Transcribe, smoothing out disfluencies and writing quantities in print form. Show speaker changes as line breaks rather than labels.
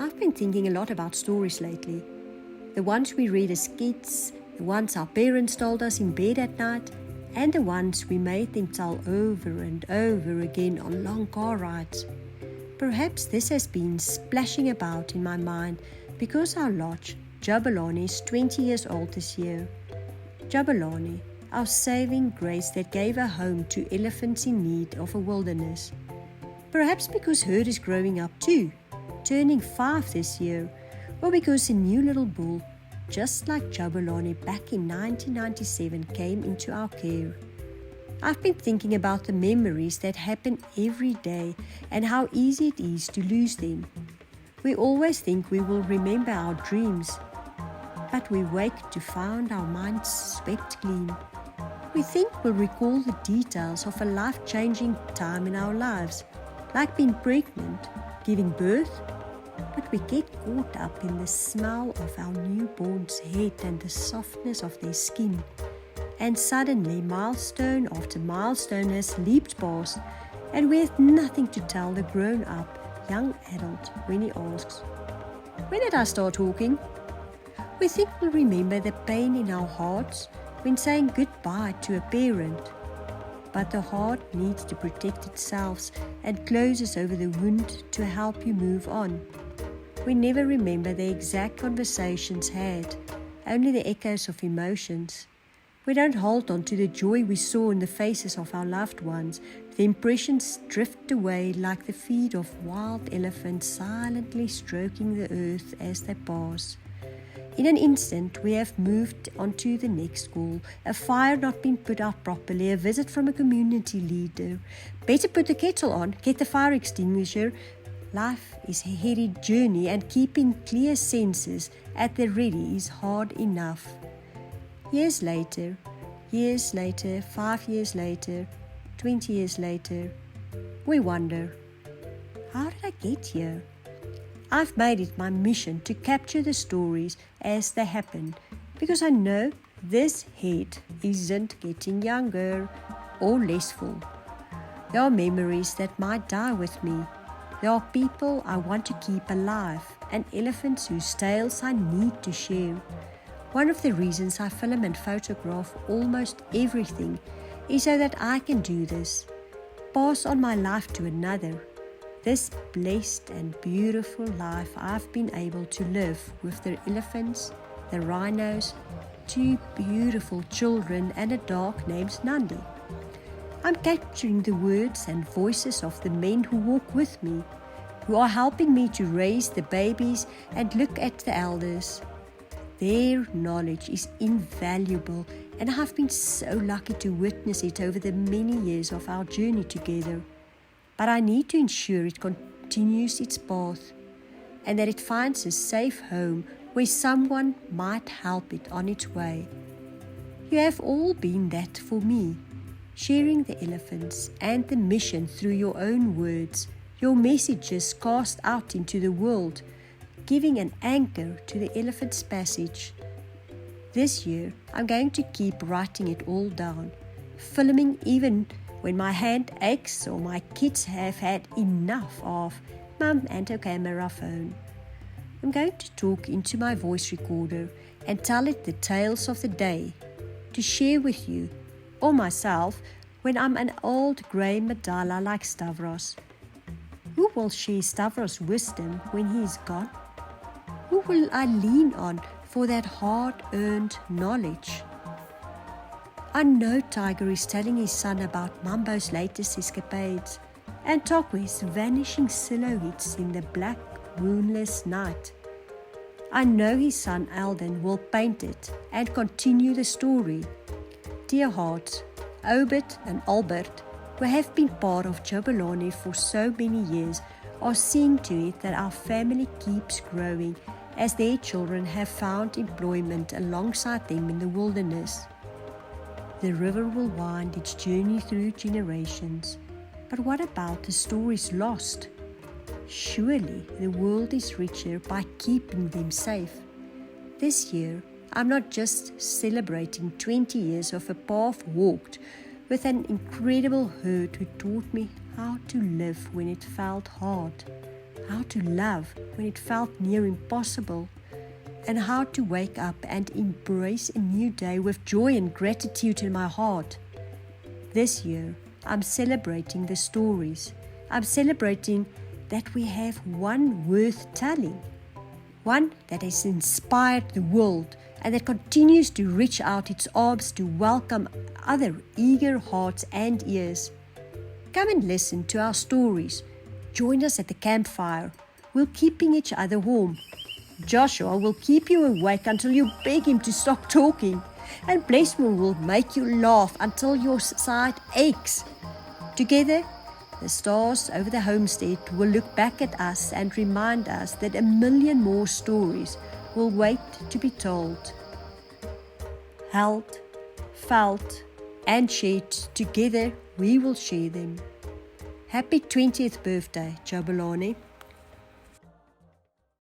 I've been thinking a lot about stories lately. The ones we read as kids, the ones our parents told us in bed at night, and the ones we made them tell over and over again on long car rides. Perhaps this has been splashing about in my mind because our lodge, Jabulani, is 20 years old this year. Jabulani, our saving grace that gave a home to elephants in need of a wilderness. Perhaps because Herd is growing up too, turning 5 this year, or because a new little bull, just like Jabulani back in 1997, came into our care. I've been thinking about the memories that happen every day and how easy it is to lose them. We always think we will remember our dreams, but we wake to find our minds swept clean. We think we'll recall the details of a life-changing time in our lives, like being pregnant, giving birth, but we get caught up in the smell of our newborn's head and the softness of their skin. And suddenly, milestone after milestone has leaped past, and we have nothing to tell the grown-up young adult when he asks, "When did I start talking?" We think we'll remember the pain in our hearts when saying goodbye to a parent. But the heart needs to protect itself and closes over the wound to help you move on. We never remember the exact conversations had, only the echoes of emotions. We don't hold on to the joy we saw in the faces of our loved ones. The impressions drift away like the feet of wild elephants silently stroking the earth as they pass. In an instant, we have moved on to the next call, a fire not been put out properly, a visit from a community leader. Better put the kettle on, get the fire extinguisher. Life is a heady journey, and keeping clear senses at the ready is hard enough. Years later, 5 years later, 20 years later, we wonder, how did I get here? I've made it my mission to capture the stories as they happen, because I know this head isn't getting younger or less full. There are memories that might die with me. There are people I want to keep alive, and elephants whose tales I need to share. One of the reasons I film and photograph almost everything is so that I can do this, pass on my life to another. This blessed and beautiful life I've been able to live with the elephants, the rhinos, 2 beautiful children, and a dog named Nandi. I'm capturing the words and voices of the men who walk with me, who are helping me to raise the babies and look at the elders. Their knowledge is invaluable, and I've been so lucky to witness it over the many years of our journey together. But I need to ensure it continues its path and that it finds a safe home where someone might help it on its way. You have all been that for me, sharing the elephants and the mission through your own words, your messages cast out into the world, giving an anchor to the elephant's passage. This year, I'm going to keep writing it all down, filming even when my hand aches or my kids have had enough of Mum and her camera phone. I'm going to talk into my voice recorder and tell it the tales of the day, to share with you or myself when I'm an old grey Madala like Stavros. Who will share Stavros' wisdom when he is gone? Who will I lean on for that hard-earned knowledge? I know Tiger is telling his son about Mambo's latest escapades and Tokwe's vanishing silhouettes in the black, moonless night. I know his son Alden will paint it and continue the story. Dear hearts, Obert and Albert, who have been part of Jabulani for so many years, are seeing to it that our family keeps growing as their children have found employment alongside them in the wilderness. The river will wind its journey through generations. But what about the stories lost? Surely the world is richer by keeping them safe. This year, I'm not just celebrating 20 years of a path walked with an incredible herd who taught me how to live when it felt hard, how to love when it felt near impossible, and how to wake up and embrace a new day with joy and gratitude in my heart. This year, I'm celebrating the stories. I'm celebrating that we have one worth telling, one that has inspired the world and that continues to reach out its arms to welcome other eager hearts and ears. Come and listen to our stories. Join us at the campfire. We're keeping each other warm. Joshua will keep you awake until you beg him to stop talking, and Blessmore will make you laugh until your side aches. Together, the stars over the homestead will look back at us and remind us that a million more stories will wait to be told. Held, felt, and shared together, we will share them. Happy 20th birthday, Jabulani.